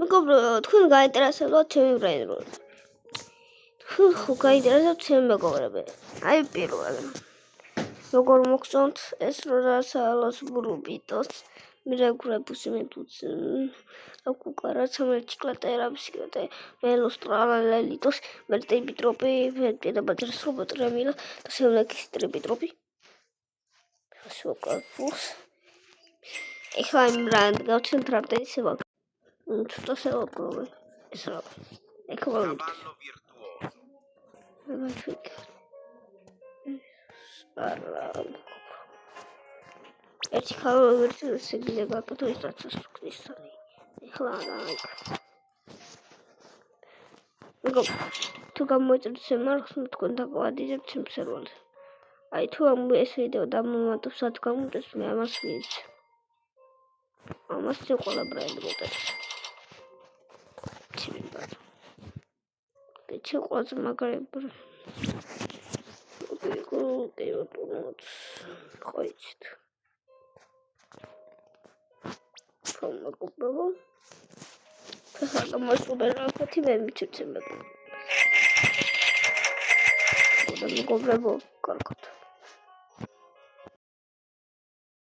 მეგობრებო, თქვენ გაინტერესებდათ ჩემი ბრენდრული. თქვენ ხო გაინტერესებთ ჩემი მეგობრები. აი პირველი. როგორ მოგწონთ ეს როდასალოს ბრუბიტოს მირეგრებუს იმედუც აკუკარა სამერჩკლატერაბის კოტე მელოს ტრალალელიtos მერტიბიტროპი და ბაძრს რობოტ რემილა და სევლეკის ტრიბიტროპი სოკაფუს ეხლა იმ ბრანდ გავჩენ ტრაპტეის სევა ცოტა სევაკროვე ეს რა ეხლა ერთი ხალხი ვერცელს ეგლე გაკეთო ის რაც სტრუქტურისანი ეხლა აიქ თუ გამოიწევთ შემარხს თქვენ დაგვადიდებთ ჩემ სერვერზე აი თუ ამ ეს ვიდეო დამომატებს რაც გამოიწევს მე ამას ვიცი ამას ყველა ბრენდი მოტებს ეჩე ყველაზე მაგარი ხო იცით მეგობრებო ხა მოსუბერაფეთი მე მიჩვენებ მეგობრებო კარგად